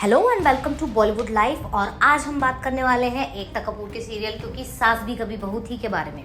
Hello and welcome to Bollywood life. और आज हम बात करने वाले हैं एकता कपूर के सीरियल क्योंकि सास भी कभी बहू थी के बारे में।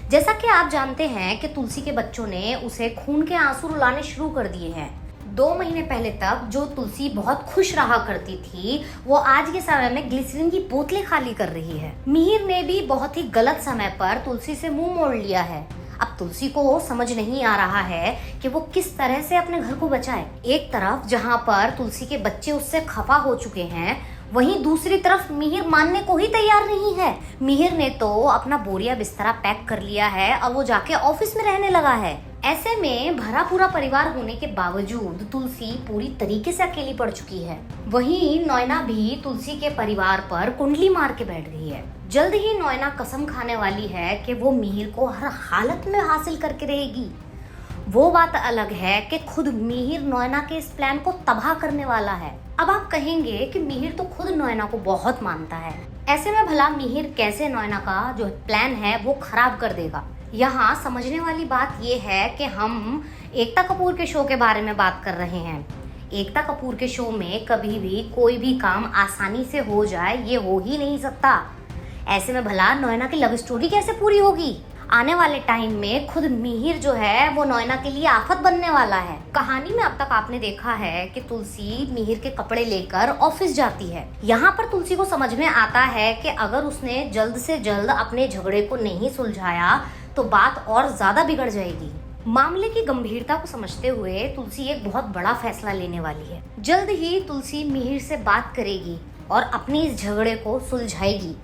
जैसा कि आप जानते हैं कि तुलसी के बच्चों ने उसे खून के आंसू रुलाने शुरू कर दिए हैं। 2 महीने पहले तक जो तुलसी बहुत खुश रहा करती थी वो आज के समय में ग्लिसरीन की बोतलें खाली कर रही है। मिहिर ने भी बहुत ही गलत समय पर तुलसी से मुंह मोड़ लिया है। अब तुलसी को समझ नहीं आ रहा है कि वो किस तरह से अपने घर को बचाए। एक तरफ जहाँ पर तुलसी के बच्चे उससे खफा हो चुके हैं, वहीं दूसरी तरफ मिहिर मानने को ही तैयार नहीं है। मिहिर ने तो अपना बोरिया बिस्तरा पैक कर लिया है और वो जाके ऑफिस में रहने लगा है। ऐसे में भरा पूरा परिवार होने के बावजूद तुलसी पूरी तरीके से अकेली पड़ चुकी है। वहीं नैना भी तुलसी के परिवार पर कुंडली मार के बैठ गई है। जल्द ही नैना कसम खाने वाली है कि वो मिहिर को हर हालत में हासिल करके रहेगी। वो बात अलग है कि खुद मिहिर नैना के इस प्लान को तबाह करने वाला है। अब आप कहेंगे कि मिहिर तो खुद नैना को बहुत मानता है, ऐसे में भला मिहिर कैसे नैना का जो प्लान है वो खराब कर देगा। यहाँ समझने वाली बात ये है कि हम एकता कपूर के शो के बारे में बात कर रहे हैं। एकता कपूर के शो में कभी भी कोई भी काम आसानी से हो जाए ये हो ही नहीं सकता। ऐसे में भला नैना की लव स्टोरी कैसे पूरी होगी। आने वाले टाइम में खुद मिहिर जो है वो नैना के लिए आफत बनने वाला है। कहानी में अब तक आपने देखा है कि तुलसी मिहिर के कपड़े लेकर ऑफिस जाती है। यहाँ पर तुलसी को समझ में आता है कि अगर उसने जल्द से जल्द अपने झगड़े को नहीं सुलझाया तो बात और ज्यादा बिगड़ जाएगी। मामले की गंभीरता को समझते हुए तुलसी एक बहुत बड़ा फैसला लेने वाली है। जल्द ही तुलसी मिहिर से बात करेगी और अपनी इस झगड़े को सुलझाएगी।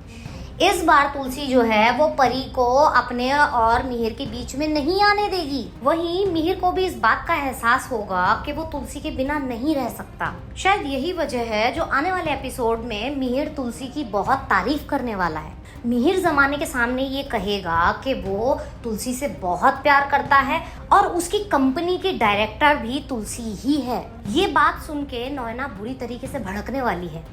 इस बार तुलसी जो है वो परी को अपने और मिहिर के बीच में नहीं आने देगी। वहीं मिहिर को भी इस बात का एहसास होगा कि वो तुलसी के बिना नहीं रह सकता। शायद यही वजह है जो आने वाले एपिसोड में मिहिर तुलसी की बहुत तारीफ करने वाला है। मिहिर जमाने के सामने ये कहेगा कि वो तुलसी से बहुत प्यार करता है और उसकी कंपनी की डायरेक्टर भी तुलसी ही है। ये बात सुन के नैना बुरी तरीके से भड़कने वाली है।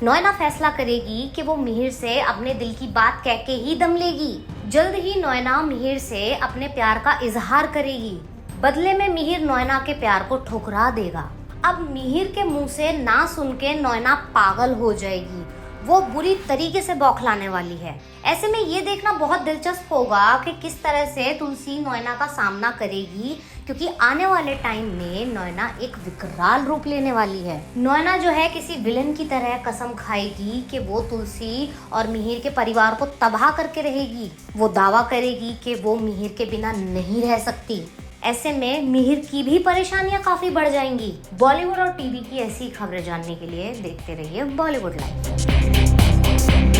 नैना फैसला करेगी कि वो मिहिर से अपने दिल की बात कह के ही दम लेगी। जल्द ही नैना मिहिर से अपने प्यार का इजहार करेगी। बदले में मिहिर नैना के प्यार को ठुकरा देगा। अब मिहिर के मुंह से ना सुन के नैना पागल हो जाएगी। वो बुरी तरीके से बौखलाने वाली है। ऐसे में ये देखना बहुत दिलचस्प होगा कि किस तरह से तुलसी नैना का सामना करेगी, क्योंकि आने वाले टाइम में नैना एक विकराल रूप लेने वाली है। नैना जो है किसी विलन की तरह कसम खाएगी कि वो तुलसी और मिहिर के परिवार को तबाह करके रहेगी। वो दावा करेगी कि वो मिहिर के बिना नहीं रह सकती। ऐसे में मिहिर की भी परेशानियां काफी बढ़ जाएंगी। बॉलीवुड और टीवी की ऐसी खबरें जानने के लिए देखते रहिए बॉलीवुड लाइव।